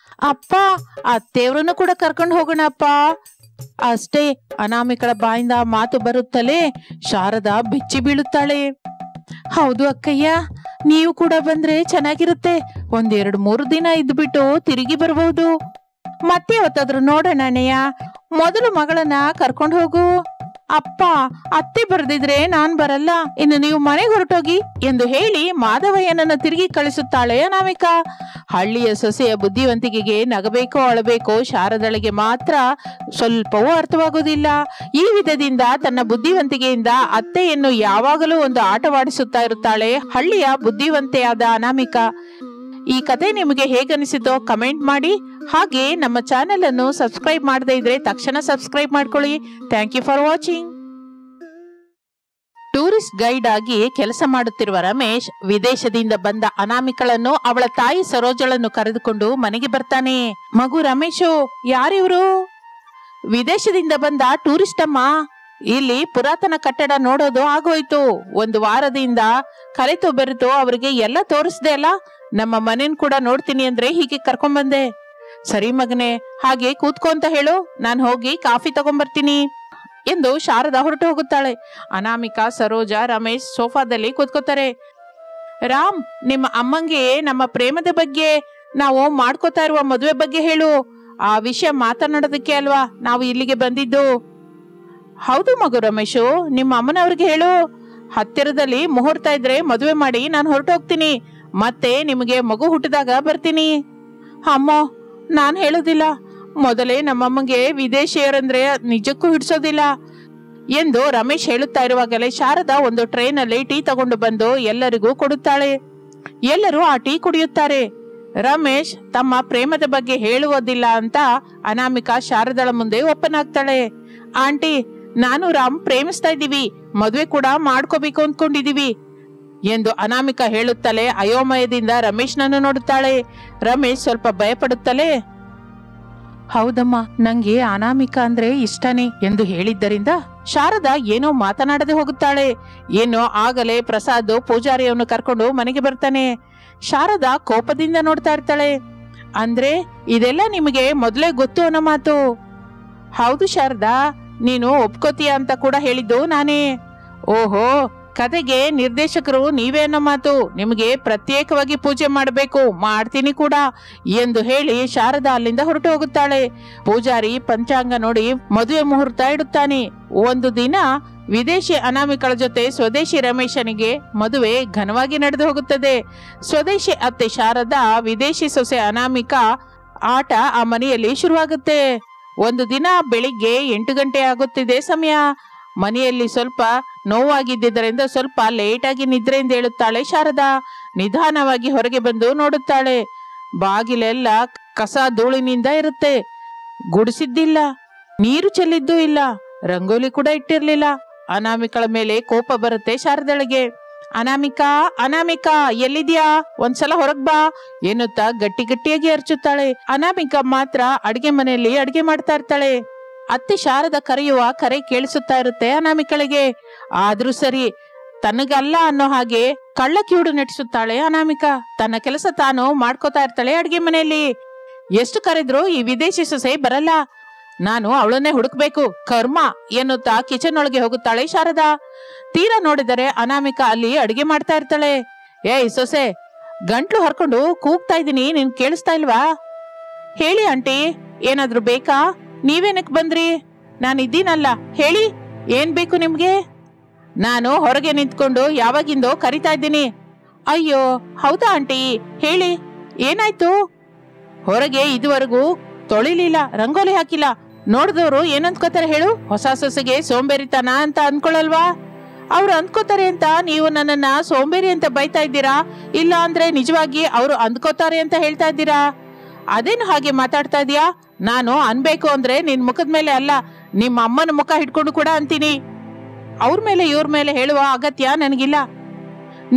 ಅಪ್ಪ, ಅತ್ತೆಯವ್ರನ್ನು ಕೂಡ ಕರ್ಕೊಂಡು ಹೋಗೋಣ ಅಪ್ಪ. ಅಷ್ಟೇ ಅನಾಮಿಕಳ ಬಾಯಿಂದ ಮಾತು ಬರುತ್ತಲೇ ಶಾರದಾ ಬೆಚ್ಚಿ ಬೀಳುತ್ತಾಳೆ. ಹೌದು ಅಕ್ಕಯ್ಯ, ನೀವು ಕೂಡ ಬಂದ್ರೆ ಚೆನ್ನಾಗಿರುತ್ತೆ. 1-2-3 ದಿನ ಇದ್ಬಿಟ್ಟು ತಿರುಗಿ ಬರಬಹುದು. ಮತ್ತೆ ಯಾವತ್ತಾದ್ರೂ ನೋಡೋಣ ಅಣ್ಣಯ್ಯ. ಮೊದಲು ಮಗಳನ್ನ ಕರ್ಕೊಂಡು ಹೋಗು. ಅಪ್ಪ, ಅತ್ತೆ ಬರ್ದಿದ್ರೆ ನಾನ್ ಬರಲ್ಲ, ಇನ್ನು ನೀವು ಮನೆಗೆ ಹೊರಟೋಗಿ ಎಂದು ಹೇಳಿ ಮಾಧವಯ್ಯನನ್ನು ತಿರುಗಿ ಕಳಿಸುತ್ತಾಳೆ ಅನಾಮಿಕಾ. ಹಳ್ಳಿಯ ಸೊಸೆಯ ಬುದ್ಧಿವಂತಿಕೆಗೆ ನಗಬೇಕೋ ಅಳಬೇಕೋ ಶಾರದಳಿಗೆ ಮಾತ್ರ ಸ್ವಲ್ಪವೂ ಅರ್ಥವಾಗುವುದಿಲ್ಲ. ಈ ವಿಧದಿಂದ ತನ್ನ ಬುದ್ಧಿವಂತಿಕೆಯಿಂದ ಅತ್ತೆಯನ್ನು ಯಾವಾಗಲೂ ಒಂದು ಆಟವಾಡಿಸುತ್ತಾ ಇರುತ್ತಾಳೆ ಹಳ್ಳಿಯ ಬುದ್ಧಿವಂತೆಯಾದ ಅನಾಮಿಕಾ. ಈ ಕತೆ ನಿಮಗೆ ಹೇಗನಿಸಿತೋ ಕಮೆಂಟ್ ಮಾಡಿ. ಹಾಗೆ ನಮ್ಮ ಚಾನೆಲ್ ಅನ್ನು ಸಬ್ಸ್ಕ್ರೈಬ್ ಮಾಡದೇ ಇದ್ರೆ ತಕ್ಷಣ ಸಬ್ಸ್ಕ್ರೈಬ್ ಮಾಡ್ಕೊಳ್ಳಿ. Thank you for watching. Tourist guide ಆಗಿ ಕೆಲಸ ಮಾಡುತ್ತಿರುವ ರಮೇಶ್ ವಿದೇಶದಿಂದ ಬಂದ ಅನಾಮಿಕಳನ್ನು ಅವಳ ತಾಯಿ ಸರೋಜಳನ್ನು ಕರೆದುಕೊಂಡು ಮನೆಗೆ ಬರ್ತಾನೆ. ಮಗು ರಮೇಶು, ಯಾರಿವ್ರು? ವಿದೇಶದಿಂದ ಬಂದ ಟೂರಿಸ್ಟ್ ಅಮ್ಮ. ಇಲ್ಲಿ ಪುರಾತನ ಕಟ್ಟಡ ನೋಡೋದು ಆಗೋಯ್ತು. 1 ವಾರದಿಂದ ಕಲಿತು ಬೆರೆತು ಅವರಿಗೆ ಎಲ್ಲ ತೋರಿಸ್ದೆ ಅಲ್ಲ. ನಮ್ಮ ಮನೇನ್ ಕೂಡ ನೋಡ್ತೀನಿ ಅಂದ್ರೆ ಹೀಗೆ ಕರ್ಕೊಂಡ್ಬಂದೆ. ಸರಿ ಮಗನೇ, ಹಾಗೆ ಕೂತ್ಕೊ ಅಂತ ಹೇಳು, ನಾನು ಹೋಗಿ ಕಾಫಿ ತಗೊಂಡ್ಬರ್ತೀನಿ ಎಂದು ಶಾರದಾ ಹೊರಟು ಹೋಗುತ್ತಾಳೆ. ಅನಾಮಿಕಾ, ಸರೋಜ, ರಮೇಶ್ ಸೋಫಾದಲ್ಲಿ ಕೂತ್ಕೋತಾರೆ. ರಾಮ್, ನಿಮ್ಮ ಅಮ್ಮಂಗೆ ನಮ್ಮ ಪ್ರೇಮದ ಬಗ್ಗೆ, ನಾವು ಮಾಡ್ಕೋತಾ ಇರುವ ಮದುವೆ ಬಗ್ಗೆ ಹೇಳು. ಆ ವಿಷಯ ಮಾತನಾಡೋದಕ್ಕೆ ಅಲ್ವಾ ನಾವು ಇಲ್ಲಿಗೆ ಬಂದಿದ್ದು. ಹೌದು ಮಗು ರಮೇಶು, ನಿಮ್ಮ ಅಮ್ಮನವ್ರಿಗೆ ಹೇಳು. ಹತ್ತಿರದಲ್ಲಿ ಮುಹೂರ್ತ ಇದ್ರೆ ಮದುವೆ ಮಾಡಿ ನಾನು ಹೊರಟು ಹೋಗ್ತೀನಿ. ಮತ್ತೆ ನಿಮಗೆ ಮಗು ಹುಟ್ಟಿದಾಗ ಬರ್ತೀನಿ. ಅಮ್ಮ, ನಾನು ಹೇಳೋದಿಲ್ಲ. ಮೊದಲೇ ನಮ್ಮಮ್ಮಗೆ ವಿದೇಶಿಯರಂದ್ರೆ ನಿಜಕ್ಕೂ ಹಿಡಿಸೋದಿಲ್ಲ ಎಂದು ರಮೇಶ್ ಹೇಳುತ್ತಾ ಇರುವಾಗಲೇ ಶಾರದಾ ಒಂದು ಟ್ರೇನಲ್ಲಿ ಟೀ ತಗೊಂಡು ಬಂದು ಎಲ್ಲರಿಗೂ ಕೊಡುತ್ತಾಳೆ. ಎಲ್ಲರೂ ಆ ಟೀ ಕುಡಿಯುತ್ತಾರೆ. ರಮೇಶ್ ತಮ್ಮ ಪ್ರೇಮದ ಬಗ್ಗೆ ಹೇಳುವುದಿಲ್ಲ ಅಂತ ಅನಾಮಿಕಾ ಶಾರದಾಳ ಮುಂದೆ ಒಪ್ಪನಾಗ್ತಾಳೆ. ಆಂಟಿ, ನಾನು ರಾಮ್ ಪ್ರೇಮಿಸ್ತಾ ಇದ್ದೀವಿ, ಮದುವೆ ಕೂಡ ಮಾಡ್ಕೋಬೇಕು ಅಂದ್ಕೊಂಡಿದೀವಿ ಎಂದು ಅನಾಮಿಕಾ ಹೇಳುತ್ತಲೇ ಅಯೋಮಯದಿಂದ ರಮೇಶ್ನನ್ನು ನೋಡುತ್ತಾಳೆ. ರಮೇಶ್ ಸ್ವಲ್ಪ ಭಯಪಡುತ್ತಲೇ, ಹೌದಮ್ಮ, ನಂಗೆ ಅನಾಮಿಕಾ ಅಂದ್ರೆ ಇಷ್ಟನೇ ಎಂದು ಹೇಳಿದ್ದರಿಂದ ಶಾರದಾ ಏನೋ ಮಾತನಾಡದೆ ಹೋಗುತ್ತಾಳೆ. ಏನೋ ಆಗಲೇ ಪ್ರಸಾದ್ ಪೂಜಾರಿಯನ್ನು ಕರ್ಕೊಂಡು ಮನೆಗೆ ಬರ್ತಾನೆ. ಶಾರದಾ ಕೋಪದಿಂದ ನೋಡ್ತಾ ಇರ್ತಾಳೆ. ಅಂದ್ರೆ ಇದೆಲ್ಲ ನಿಮಗೆ ಮೊದಲೇ ಗೊತ್ತು ಅನ್ನೋ ಮಾತು? ಹೌದು ಶಾರದಾ, ನೀನು ಒಪ್ಕೋತೀಯ ಅಂತ ಕೂಡ ಹೇಳಿದ್ದು ನಾನೇ. ಓಹೋ, ಕತೆಗೆ ನಿರ್ದೇಶಕರು ನೀವೇ ಅನ್ನೋ ಮಾತು. ನಿಮಗೆ ಪ್ರತ್ಯೇಕವಾಗಿ ಪೂಜೆ ಮಾಡಬೇಕು, ಮಾಡ್ತೀನಿ ಕೂಡ ಎಂದು ಹೇಳಿ ಶಾರದಾ ಅಲ್ಲಿಂದ ಹೊರಟು ಹೋಗುತ್ತಾಳೆ. ಪೂಜಾರಿ ಪಂಚಾಂಗ ನೋಡಿ ಮದುವೆ ಮುಹೂರ್ತ ಇಡುತ್ತಾನೆ. ಒಂದು ದಿನ ವಿದೇಶಿ ಅನಾಮಿಕಳ ಜೊತೆ ಸ್ವದೇಶಿ ರಮೇಶನಿಗೆ ಮದುವೆ ಘನವಾಗಿ ನಡೆದು ಹೋಗುತ್ತದೆ. ಸ್ವದೇಶಿ ಅತ್ತೆ ಶಾರದಾ, ವಿದೇಶಿ ಸೊಸೆ ಅನಾಮಿಕಾ ಆಟ ಆ ಮನೆಯಲ್ಲಿ ಶುರುವಾಗುತ್ತೆ. ಒಂದು ದಿನ ಬೆಳಿಗ್ಗೆ 8 ಗಂಟೆ ಆಗುತ್ತಿದೆ ಸಮಯ. ಮನೆಯಲ್ಲಿ ಸ್ವಲ್ಪ ನೋವಾಗಿದ್ದರಿಂದ ಸ್ವಲ್ಪ ಲೇಟಾಗಿ ನಿದ್ರೆಯಿಂದ ಹೇಳುತ್ತಾಳೆ ಶಾರದಾ. ನಿಧಾನವಾಗಿ ಹೊರಗೆ ಬಂದು ನೋಡುತ್ತಾಳೆ. ಬಾಗಿಲೆಲ್ಲ ಕಸ ಧೂಳಿನಿಂದ ಇರುತ್ತೆ. ಗುಡಿಸಿದ್ದಿಲ್ಲ, ನೀರು ಚೆಲ್ಲಿದ್ದೂ ಇಲ್ಲ, ರಂಗೋಲಿ ಕೂಡ ಇಟ್ಟಿರ್ಲಿಲ್ಲ. ಅನಾಮಿಕಳ ಮೇಲೆ ಕೋಪ ಬರುತ್ತೆ ಶಾರದಳಿಗೆ. ಅನಾಮಿಕಾ, ಅನಾಮಿಕಾ, ಎಲ್ಲಿದ್ಯಾ? ಒಂದ್ಸಲ ಹೊರಗ್ ಬಾ ಎನ್ನುತ್ತಾ ಗಟ್ಟಿ ಗಟ್ಟಿಯಾಗಿ ಅರ್ಚುತ್ತಾಳೆ. ಅನಾಮಿಕಾ ಮಾತ್ರ ಅಡಿಗೆ ಮನೆಯಲ್ಲಿ ಅಡಿಗೆ ಮಾಡ್ತಾ ಇರ್ತಾಳೆ. ಅತ್ತೆ ಶಾರದಾ ಕರೆಯುವ ಕರೆ ಕೇಳಿಸುತ್ತಾ ಇರುತ್ತೆ ಅನಾಮಿಕಳಿಗೆ. ಆದ್ರೂ ಸರಿ, ತನಗಲ್ಲ ಅನ್ನೋ ಹಾಗೆ ಕಳ್ಳ ಕಿವುಡು ನಟಿಸುತ್ತಾಳೆ ಅನಾಮಿಕಾ. ತನ್ನ ಕೆಲಸ ತಾನು ಮಾಡ್ಕೋತಾ ಇರ್ತಾಳೆ ಅಡಿಗೆ ಮನೆಯಲ್ಲಿ. ಎಷ್ಟು ಕರೆದ್ರು ಈ ವಿದೇಶಿ ಸೊಸೆ ಬರಲ್ಲ, ನಾನು ಅವಳನ್ನೇ ಹುಡುಕ್ಬೇಕು, ಕರ್ಮ ಎನ್ನುತ್ತಾ ಕಿಚನ್ ಒಳಗೆ ಹೋಗುತ್ತಾಳೆ ಶಾರದಾ. ತೀರಾ ನೋಡಿದರೆ ಅನಾಮಿಕಾ ಅಲ್ಲಿ ಅಡಿಗೆ ಮಾಡ್ತಾ ಇರ್ತಾಳೆ. ಏಯ್ ಸೊಸೆ, ಗಂಟ್ಲು ಹರ್ಕೊಂಡು ಕೂಗ್ತಾ ಇದ್ದೀನಿ, ನಿನ್ ಕೇಳಿಸ್ತಾ ಇಲ್ವಾ? ಹೇಳಿ ಆಂಟಿ, ಏನಾದ್ರು ಬೇಕಾ? ನೀವೇನಕ್ ಬಂದ್ರಿ? ನಾನು ಇದ್ದೀನಲ್ಲ, ಹೇಳಿ, ಏನ್ ಬೇಕು ನಿಮ್ಗೆ? ನಾನು ಹೊರಗೆ ನಿಂತ್ಕೊಂಡು ಯಾವಾಗಿಂದೋ ಕರಿತಾ ಇದ್ದೀನಿ. ಅಯ್ಯೋ ಹೌದಾ ಆಂಟಿ, ಹೇಳಿ, ಏನಾಯ್ತು? ಹೊರಗೆ ಇದುವರೆಗೂ ತೊಳಿಲಿಲ್ಲ, ರಂಗೋಲಿ ಹಾಕಿಲ್ಲ. ನೋಡಿದವರು ಏನಂದ್ಕೋತಾರೆ ಹೇಳು? ಹೊಸ ಸೊಸೆಗೆ ಸೋಂಬೇರಿತನ ಅಂತ ಅನ್ಕೊಳಲ್ವಾ? ಅವ್ರು ಅಂದ್ಕೋತಾರೆ ಅಂತ ನೀವು ನನ್ನನ್ನ ಸೋಂಬೇರಿ ಅಂತ ಬೈತಾ ಇದ್ದೀರಾ? ಇಲ್ಲ ಅಂದ್ರೆ ನಿಜವಾಗಿ ಅವ್ರು ಅಂದ್ಕೋತಾರೆ ಅಂತ ಹೇಳ್ತಾ ಇದ್ದೀರಾ? ಅದೇನು ಹಾಗೆ ಮಾತಾಡ್ತಾ ಇದೀಯಾ? ನಾನು ಅನ್ಬೇಕು ಅಂದ್ರೆ ನಿನ್ ಮುಖದ ಮೇಲೆ ಅಲ್ಲ, ನಿಮ್ಮ ಅಮ್ಮನ ಮುಖ ಹಿಡ್ಕೊಂಡು ಕೂಡ ಅಂತೀನಿ. ಅವ್ರ ಮೇಲೆ ಇವ್ರ ಮೇಲೆ ಹೇಳುವ ಅಗತ್ಯ ನನಗಿಲ್ಲ.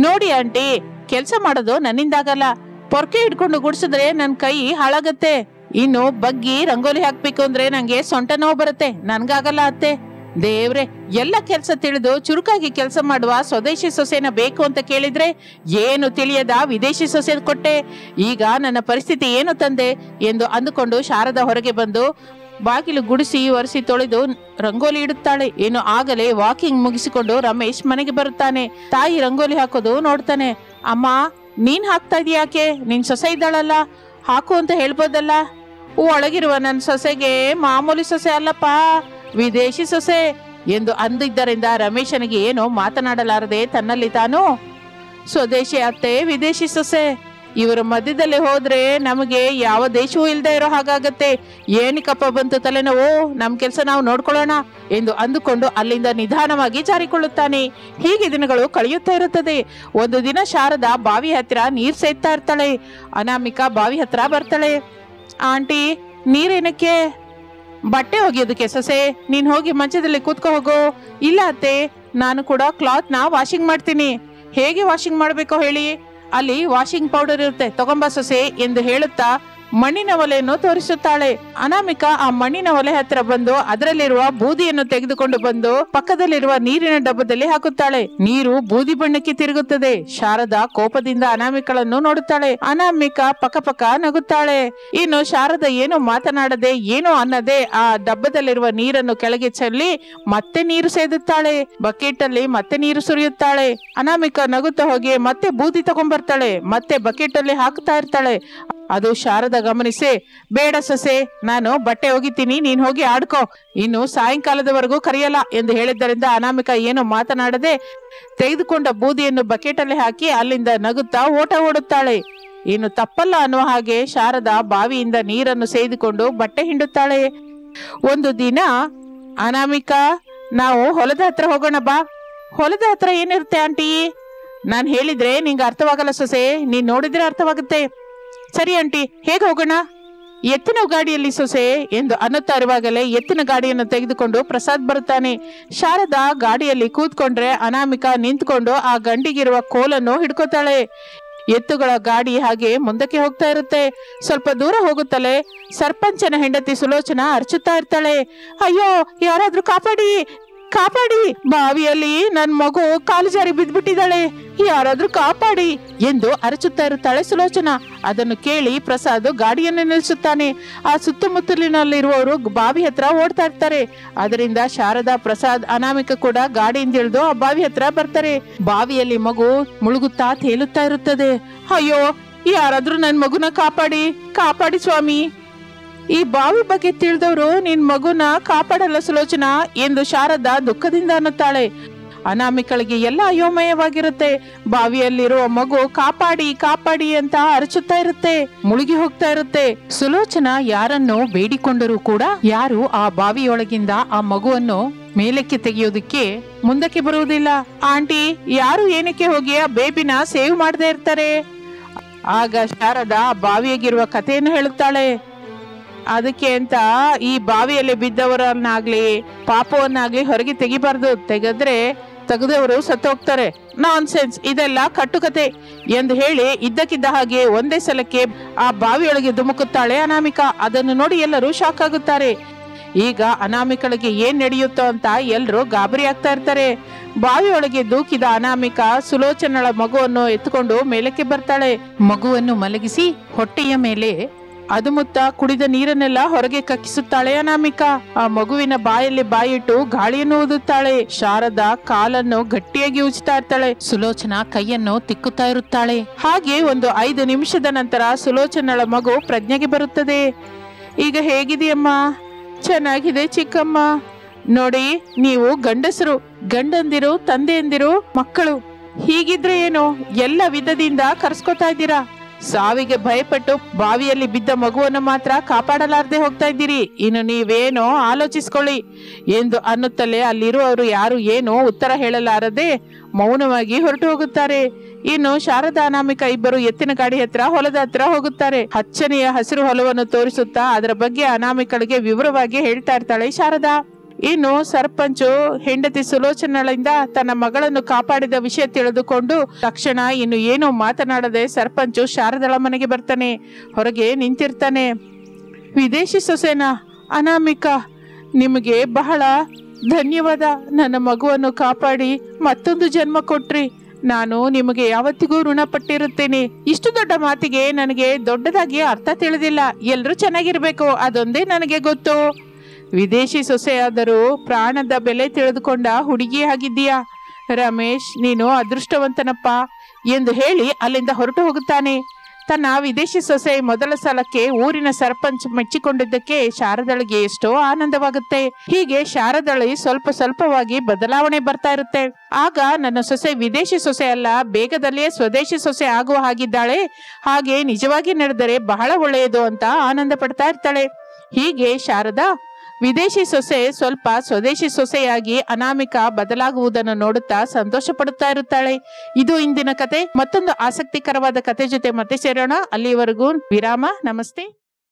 ನೋಡಿ ಆಂಟಿ, ಕೆಲ್ಸ ಮಾಡೋದು ನನ್ನಿಂದಾಗಲ್ಲ. ಪೊರ್ಕೆ ಹಿಡ್ಕೊಂಡು ಗುಡ್ಸಿದ್ರೆ ನನ್ ಕೈ ಹಾಳಾಗತ್ತೆ. ಇನ್ನು ಬಗ್ಗಿ ರಂಗೋಲಿ ಹಾಕ್ಬೇಕು ಅಂದ್ರೆ ನಂಗೆ ಸೊಂಟ ನೋವು ಬರುತ್ತೆ. ನನ್ಗಾಗಲ್ಲ ಅತ್ತೆ. ದೇವ್ರೆ, ಎಲ್ಲ ಕೆಲಸ ತಿಳಿದು ಚುರುಕಾಗಿ ಕೆಲಸ ಮಾಡುವ ಸ್ವದೇಶಿ ಸೊಸೆನ ಬೇಕು ಅಂತ ಕೇಳಿದ್ರೆ ಏನು ತಿಳಿಯದ ವಿದೇಶಿ ಸೊಸೆ ಕೊಟ್ಟೆ. ಈಗ ನನ್ನ ಪರಿಸ್ಥಿತಿ ಏನು ತಂದೆ ಎಂದು ಅಂದುಕೊಂಡು ಶಾರದಾ ಹೊರಗೆ ಬಂದು ಬಾಗಿಲು ಗುಡಿಸಿ ಒರೆಸಿ ತೊಳೆದು ರಂಗೋಲಿ ಇಡುತ್ತಾಳೆ. ಏನು ಆಗಲೇ ವಾಕಿಂಗ್ ಮುಗಿಸಿಕೊಂಡು ರಮೇಶ್ ಮನೆಗೆ ಬರುತ್ತಾನೆ. ತಾಯಿ ರಂಗೋಲಿ ಹಾಕೋದು ನೋಡ್ತಾನೆ. ಅಮ್ಮ, ನೀನ್ ಹಾಕ್ತಾ ಇದೀಯಾಕೆ? ನಿನ್ ಸೊಸೆ ಇದ್ದಾಳಲ್ಲ, ಹಾಕು ಅಂತ ಹೇಳ್ಬೋದಲ್ಲ. ಒಳಗಿರುವ ನನ್ನ ಸೊಸೆಗೆ ಮಾಮೂಲಿ ಸೊಸೆ ಅಲ್ಲಪ್ಪ, ವಿದೇಶಿ ಸೊಸೆ ಎಂದು ಅಂದಿದ್ದರಿಂದ ರಮೇಶನಿಗೆ ಏನೋ ಮಾತನಾಡಲಾರದೆ ತನ್ನಲ್ಲಿ ತಾನು, ಸ್ವದೇಶಿ ಅತ್ತೆ ವಿದೇಶಿ ಸೊಸೆ ಇವರ ಮಧ್ಯದಲ್ಲಿ ಹೋದ್ರೆ ನಮಗೆ ಯಾವ ದೇಶವೂ ಇಲ್ಲದೆ ಇರೋ ಹಾಗಾಗತ್ತೆ. ಏನಕ್ಕಪ್ಪ ಬಂತು ತಲೆನೋವು, ನಮ್ ಕೆಲಸ ನಾವು ನೋಡ್ಕೊಳ್ಳೋಣ ಎಂದು ಅಂದುಕೊಂಡು ಅಲ್ಲಿಂದ ನಿಧಾನವಾಗಿ ಜಾರಿಕೊಳ್ಳುತ್ತಾನೆ. ಹೀಗೆ ದಿನಗಳು ಕಳೆಯುತ್ತಾ ಇರುತ್ತದೆ. ಒಂದು ದಿನ ಶಾರದಾ ಬಾವಿ ಹತ್ತಿರ ನೀರ್ ಸೇದ್ತಾ ಇರ್ತಾಳೆ. ಅನಾಮಿಕಾ ಬಾವಿ ಹತ್ರ ಬರ್ತಾಳೆ. ಆಂಟಿ, ನೀರೇನಕ್ಕೆ? ಬಟ್ಟೆ ಒಗೆಯೋದಕ್ಕೆ ಸೊಸೆ, ನೀನ್ ಹೋಗಿ ಮಂಚದಲ್ಲಿ ಕೂತ್ಕೊ ಹೋಗು. ಇಲ್ಲ ಅತ್ತೆ, ನಾನು ಕೂಡ ಕ್ಲಾತ್ ನ ವಾಷಿಂಗ್ ಮಾಡ್ತೀನಿ. ಹೇಗೆ ವಾಷಿಂಗ್ ಮಾಡ್ಬೇಕೋ ಹೇಳಿ, ಅಲ್ಲಿ ವಾಷಿಂಗ್ ಪೌಡರ್ ಇರುತ್ತೆ, ತಗೊಂಬ ಸೊಸೆ ಎಂದು ಹೇಳುತ್ತಾ ಮಣ್ಣಿನ ಒಲೆಯನ್ನು ತೋರಿಸುತ್ತಾಳೆ. ಅನಾಮಿಕಾ ಆ ಮಣ್ಣಿನ ಒಲೆ ಹತ್ರ ಬಂದು ಅದರಲ್ಲಿರುವ ಬೂದಿಯನ್ನು ತೆಗೆದುಕೊಂಡು ಬಂದು ಪಕ್ಕದಲ್ಲಿರುವ ನೀರಿನ ಡಬ್ಬದಲ್ಲಿ ಹಾಕುತ್ತಾಳೆ. ನೀರು ಬೂದಿ ಬಣ್ಣಕ್ಕೆ ತಿರುಗುತ್ತದೆ. ಶಾರದಾ ಕೋಪದಿಂದ ಅನಾಮಿಕಳನ್ನು ನೋಡುತ್ತಾಳೆ. ಅನಾಮಿಕಾ ಪಕ್ಕ ನಗುತ್ತಾಳೆ. ಇನ್ನು ಶಾರದಾ ಏನು ಮಾತನಾಡದೆ ಏನೋ ಅನ್ನದೆ ಆ ಡಬ್ಬದಲ್ಲಿರುವ ನೀರನ್ನು ಕೆಳಗೆ ಚೆಲ್ಲಿ ಮತ್ತೆ ನೀರು ಸೇದುತ್ತಾಳೆ. ಬಕೆಟ್ ಅಲ್ಲಿ ಮತ್ತೆ ನೀರು ಸುರಿಯುತ್ತಾಳೆ. ಅನಾಮಿಕಾ ನಗುತ್ತಾ ಹೋಗಿ ಮತ್ತೆ ಬೂದಿ ತಗೊಂಡ್ಬರ್ತಾಳೆ. ಮತ್ತೆ ಬಕೆಟ್ ಅಲ್ಲಿ ಹಾಕ್ತಾ ಇರ್ತಾಳೆ. ಅದು ಶಾರದಾ ಗಮನಿಸಿ, ಬೇಡ ಸೊಸೆ, ನಾನು ಬಟ್ಟೆ ಒಗಿತೀನಿ, ನೀನ್ ಹೋಗಿ ಆಡ್ಕೋ, ಇನ್ನು ಸಾಯಂಕಾಲದವರೆಗೂ ಕರೆಯಲ್ಲ ಎಂದು ಹೇಳಿದ್ದರಿಂದ ಅನಾಮಿಕಾ ಏನು ಮಾತನಾಡದೆ ತೆಗೆದುಕೊಂಡ ಬೂದಿಯನ್ನು ಬಕೆಟ್ ಅಲ್ಲಿ ಹಾಕಿ ಅಲ್ಲಿಂದ ನಗುತ್ತಾ ಓಡುತ್ತಾಳೆ. ಇನ್ನು ತಪ್ಪಲ್ಲ ಅನ್ನುವ ಹಾಗೆ ಶಾರದಾ ಬಾವಿಯಿಂದ ನೀರನ್ನು ಸೇದಿಕೊಂಡು ಬಟ್ಟೆ ಹಿಂಡುತ್ತಾಳೆ. ಒಂದು ದಿನ ಅನಾಮಿಕಾ, ನಾವು ಹೊಲದ ಹತ್ರ ಹೋಗೋಣ ಬಾ. ಹೊಲದ ಹತ್ರ ಏನಿರುತ್ತೆ ಆಂಟಿ? ನಾನ್ ಹೇಳಿದ್ರೆ ನಿಂಗೆ ಅರ್ಥವಾಗಲ್ಲ ಸೊಸೆ, ನೀನ್ ನೋಡಿದ್ರೆ ಅರ್ಥವಾಗುತ್ತೆ. ಸರಿ ಆಂಟಿ, ಹೇಗೆ ಹೋಗೋಣ? ಎತ್ತಿನ ಗಾಡಿಯಲ್ಲಿ ಸೊಸೆ ಎಂದು ಅನ್ನುತ್ತಾ ಇರುವಾಗಲೇ ಎತ್ತಿನ ಗಾಡಿಯನ್ನು ತೆಗೆದುಕೊಂಡು ಪ್ರಸಾದ್ ಬರುತ್ತಾನೆ. ಶಾರದಾ ಗಾಡಿಯಲ್ಲಿ ಕೂತ್ಕೊಂಡ್ರೆ ಅನಾಮಿಕಾ ನಿಂತ್ಕೊಂಡು ಆ ಗಂಡಿಗಿರುವ ಕೋಲನ್ನು ಹಿಡ್ಕೋತಾಳೆ. ಎತ್ತುಗಳ ಗಾಡಿ ಹಾಗೆ ಮುಂದಕ್ಕೆ ಹೋಗ್ತಾ ಇರುತ್ತೆ. ಸ್ವಲ್ಪ ದೂರ ಹೋಗುತ್ತಲೇ ಸರ್ಪಂಚನ ಹೆಂಡತಿ ಸುಲೋಚನಾ ಅರ್ಚುತ್ತಾ ಇರ್ತಾಳೆ. ಅಯ್ಯೋ, ಯಾರಾದ್ರೂ ಕಾಪಾಡಿ ಕಾಪಾಡಿ, ಬಾವಿಯಲ್ಲಿ ನನ್ ಮಗು ಕಾಲು ಜಾರಿ ಬಿದ್ದ್ಬಿಟ್ಟಿದ್ದಾಳೆ, ಯಾರಾದ್ರೂ ಕಾಪಾಡಿ ಎಂದು ಅರಚುತ್ತಾ ಇರುತ್ತಾಳೆ ಸುಲೋಚನಾ. ಅದನ್ನು ಕೇಳಿ ಪ್ರಸಾದ್ ಗಾಡಿಯನ್ನು ನಿಲ್ಲಿಸುತ್ತಾನೆ. ಆ ಸುತ್ತಮುತ್ತಲಿನಲ್ಲಿರುವವರು ಬಾವಿ ಹತ್ರ ಓಡ್ತಾ ಇರ್ತಾರೆ. ಅದರಿಂದ ಶಾರದಾ, ಪ್ರಸಾದ್, ಅನಾಮಿಕ ಕೂಡ ಗಾಡಿಯಿಂದ ಇಳಿದು ಆ ಬಾವಿ ಹತ್ರ ಬರ್ತಾರೆ. ಬಾವಿಯಲ್ಲಿ ಮಗು ಮುಳುಗುತ್ತಾ ತೇಲುತ್ತಾ ಇರುತ್ತದೆ. ಅಯ್ಯೋ, ಯಾರಾದ್ರೂ ನನ್ ಮಗುನ ಕಾಪಾಡಿ ಕಾಪಾಡಿ ಸ್ವಾಮಿ. ಈ ಬಾವಿ ಬಗ್ಗೆ ತಿಳಿದವರು ನಿನ್ ಮಗುನ ಕಾಪಾಡಲ್ಲ ಸುಲೋಚನಾ ಎಂದು ಶಾರದಾ ದುಃಖದಿಂದ ಅನ್ನುತ್ತಾಳೆ. ಅನಾಮಿಕಳಿಗೆ ಎಲ್ಲ ಅಯೋಮಯವಾಗಿರುತ್ತೆ. ಬಾವಿಯಲ್ಲಿರುವ ಮಗು ಕಾಪಾಡಿ ಕಾಪಾಡಿ ಅಂತ ಅರಚುತ್ತಾ ಇರುತ್ತೆ, ಮುಳುಗಿ ಹೋಗ್ತಾ ಇರುತ್ತೆ. ಸುಲೋಚನಾ ಯಾರನ್ನು ಬೇಡಿಕೊಂಡರೂ ಕೂಡ ಯಾರು ಆ ಬಾವಿಯೊಳಗಿಂದ ಆ ಮಗುವನ್ನು ಮೇಲಕ್ಕೆ ತೆಗೆಯೋದಕ್ಕೆ ಮುಂದಕ್ಕೆ ಬರುವುದಿಲ್ಲ. ಆಂಟಿ, ಯಾರು ಏನಕ್ಕೆ ಹೋಗಿ ಆ ಬೇಬಿನ ಸೇವ್ ಮಾಡದೇ ಇರ್ತಾರೆ? ಆಗ ಶಾರದಾ ಬಾವಿಯಾಗಿರುವ ಕಥೆಯನ್ನು ಹೇಳುತ್ತಾಳೆ. ಅದಕ್ಕೆ ಅಂತ ಈ ಬಾವಿಯಲ್ಲಿ ಬಿದ್ದವರನ್ನಾಗ್ಲಿ ಪಾಪವನ್ನಾಗ್ಲಿ ಹೊರಗೆ ತೆಗಿಬಾರ್ದು, ತೆಗೆದವರು ಸತ್ತು ಹೋಗ್ತಾರೆ. ನಾನ್ ಸೆನ್ಸ್, ಇದೆಲ್ಲ ಕಟ್ಟುಕತೆ ಎಂದು ಹೇಳಿ ಇದ್ದಕ್ಕಿದ್ದ ಹಾಗೆ ಒಂದೇ ಸಲಕ್ಕೆ ಆ ಬಾವಿಯೊಳಗೆ ಧುಮುಕುತ್ತಾಳೆ ಅನಾಮಿಕಾ. ಅದನ್ನು ನೋಡಿ ಎಲ್ಲರೂ ಶಾಕ್ ಆಗುತ್ತಾರೆ. ಈಗ ಅನಾಮಿಕಳಿಗೆ ಏನ್ ನಡೆಯುತ್ತೋ ಅಂತ ಎಲ್ಲರೂ ಗಾಬರಿ ಆಗ್ತಾ ಇರ್ತಾರೆ. ಬಾವಿಯೊಳಗೆ ದೂಕಿದ ಅನಾಮಿಕಾ ಸುಲೋಚನಳ ಮಗುವನ್ನು ಎತ್ತುಕೊಂಡು ಮೇಲಕ್ಕೆ ಬರ್ತಾಳೆ. ಮಗುವನ್ನು ಮಲಗಿಸಿ ಹೊಟ್ಟೆಯ ಮೇಲೆ ಅದುಮುತ್ತ ಕುಡಿದ ನೀರನ್ನೆಲ್ಲ ಹೊರಗೆ ಕಕ್ಕಿಸುತ್ತಾಳೆ ಅನಾಮಿಕಾ. ಆ ಮಗುವಿನ ಬಾಯಲ್ಲಿ ಬಾಯಿಟ್ಟು ಗಾಳಿಯನ್ನು ಊದುತ್ತಾಳೆ. ಶಾರದಾ ಕಾಲನ್ನು ಗಟ್ಟಿಯಾಗಿ ಉಜ್ತಾ ಇರ್ತಾಳೆ. ಸುಲೋಚನಾ ಕೈಯನ್ನು ತಿಕ್ಕುತ್ತಾ ಇರುತ್ತಾಳೆ. ಹಾಗೆ ಒಂದು 5 ನಿಮಿಷದ ನಂತರ ಸುಲೋಚನಳ ಮಗು ಪ್ರಜ್ಞೆಗೆ ಬರುತ್ತದೆ. ಈಗ ಹೇಗಿದೆಯಮ್ಮ? ಚೆನ್ನಾಗಿದೆ ಚಿಕ್ಕಮ್ಮ. ನೋಡಿ, ನೀವು ಗಂಡಸರು, ಗಂಡಂದಿರು, ತಂದೆಯಂದಿರು, ಮಕ್ಕಳು, ಹೀಗಿದ್ರೆ ಏನು ಎಲ್ಲ ವಿಧದಿಂದ ಕರ್ಸ್ಕೊತಾ ಇದ್ದೀರಾ. ಸಾವಿಗೆ ಭಯಪಟ್ಟು ಬಾವಿಯಲ್ಲಿ ಬಿದ್ದ ಮಗುವನ್ನು ಮಾತ್ರ ಕಾಪಾಡಲಾರದೆ ಹೋಗ್ತಾ ಇದ್ದೀರಿ. ಇನ್ನು ನೀವೇನೋ ಆಲೋಚಿಸ್ಕೊಳ್ಳಿ ಎಂದು ಅನ್ನುತ್ತಲೇ ಅಲ್ಲಿರುವವರು ಯಾರು ಏನೋ ಉತ್ತರ ಹೇಳಲಾರದೆ ಮೌನವಾಗಿ ಹೊರಟು ಹೋಗುತ್ತಾರೆ. ಇನ್ನು ಶಾರದಾ, ಅನಾಮಿಕಾ ಇಬ್ಬರು ಎತ್ತಿನ ಗಾಡಿ ಹತ್ರ ಹೊಲದ ಹತ್ರ ಹೋಗುತ್ತಾರೆ. ಹಚ್ಚನೆಯ ಹಸಿರು ಹೊಲವನ್ನು ತೋರಿಸುತ್ತಾ ಅದರ ಬಗ್ಗೆ ಅನಾಮಿಕಳಿಗೆ ವಿವರವಾಗಿ ಹೇಳ್ತಾ ಇರ್ತಾಳೆ ಶಾರದಾ. ಇನ್ನು ಸರ್ಪಂಚು ಹೆಂಡತಿ ಸುಲೋಚನಳಿಂದ ತನ್ನ ಮಗಳನ್ನು ಕಾಪಾಡಿದ ವಿಷಯ ತಿಳಿದುಕೊಂಡು ತಕ್ಷಣ ಇನ್ನು ಏನೋ ಮಾತನಾಡದೆ ಸರ್ಪಂಚು ಶಾರದಳ ಮನೆಗೆ ಬರ್ತಾನೆ. ಹೊರಗೆ ನಿಂತಿರ್ತಾನೆ. ವಿದೇಶಿ ಸೊಸೆನಾ ಅನಾಮಿಕಾ, ನಿಮಗೆ ಬಹಳ ಧನ್ಯವಾದ. ನನ್ನ ಮಗುವನ್ನು ಕಾಪಾಡಿ ಮತ್ತೊಂದು ಜನ್ಮ ಕೊಟ್ರಿ. ನಾನು ನಿಮಗೆ ಯಾವತ್ತಿಗೂ ಋಣಪಟ್ಟಿರುತ್ತೇನೆ. ಇಷ್ಟು ದೊಡ್ಡ ಮಾತಿಗೆ ನನಗೆ ದೊಡ್ಡದಾಗಿ ಅರ್ಥ ತಿಳಿದಿಲ್ಲ. ಎಲ್ರೂ ಚೆನ್ನಾಗಿರ್ಬೇಕು, ಅದೊಂದೇ ನನಗೆ ಗೊತ್ತು. ವಿದೇಶಿ ಸೊಸೆಯಾದರೂ ಪ್ರಾಣದ ಬೆಲೆ ತಿಳಿದುಕೊಂಡ ಹುಡುಗಿ ಆಗಿದ್ದೀಯಾ ರಮೇಶ್, ನೀನು ಅದೃಷ್ಟವಂತನಪ್ಪ ಎಂದು ಹೇಳಿ ಅಲ್ಲಿಂದ ಹೊರಟು ಹೋಗುತ್ತಾನೆ. ತನ್ನ ವಿದೇಶಿ ಸೊಸೆ ಮೊದಲ ಸಲಕ್ಕೆ ಊರಿನ ಸರ್ಪಂಚ್ ಮೆಚ್ಚಿಕೊಂಡಿದ್ದಕ್ಕೆ ಶಾರದಳಿಗೆ ಎಷ್ಟೋ ಆನಂದವಾಗುತ್ತೆ. ಹೀಗೆ ಶಾರದಳಿ ಸ್ವಲ್ಪ ಸ್ವಲ್ಪವಾಗಿ ಬದಲಾವಣೆ ಬರ್ತಾ ಇರುತ್ತೆ. ಆಗ ನನ್ನ ಸೊಸೆ ವಿದೇಶಿ ಸೊಸೆ ಅಲ್ಲ, ಬೇಗದಲ್ಲಿಯೇ ಸ್ವದೇಶಿ ಸೊಸೆ ಆಗುವ ಹಾಗಿದ್ದಾಳೆ, ಹಾಗೆ ನಿಜವಾಗಿ ನಡೆದರೆ ಬಹಳ ಒಳ್ಳೆಯದು ಅಂತ ಆನಂದ ಪಡ್ತಾ ಇರ್ತಾಳೆ. ಹೀಗೆ ಶಾರದಾ ವಿದೇಶಿ ಸೊಸೆ ಸ್ವಲ್ಪ ಸ್ವದೇಶಿ ಸೊಸೆಯಾಗಿ ಅನಾಮಿಕ ಬದಲಾಗುವುದನ್ನು ನೋಡುತ್ತಾ ಸಂತೋಷ ಪಡುತ್ತಾ ಇರುತ್ತಾಳೆ. ಇದು ಇಂದಿನ ಕತೆ. ಮತ್ತೊಂದು ಆಸಕ್ತಿಕರವಾದ ಕತೆ ಜೊತೆ ಮತ್ತೆ ಸೇರೋಣ. ಅಲ್ಲಿವರೆಗೂ ವಿರಾಮ. ನಮಸ್ತೆ.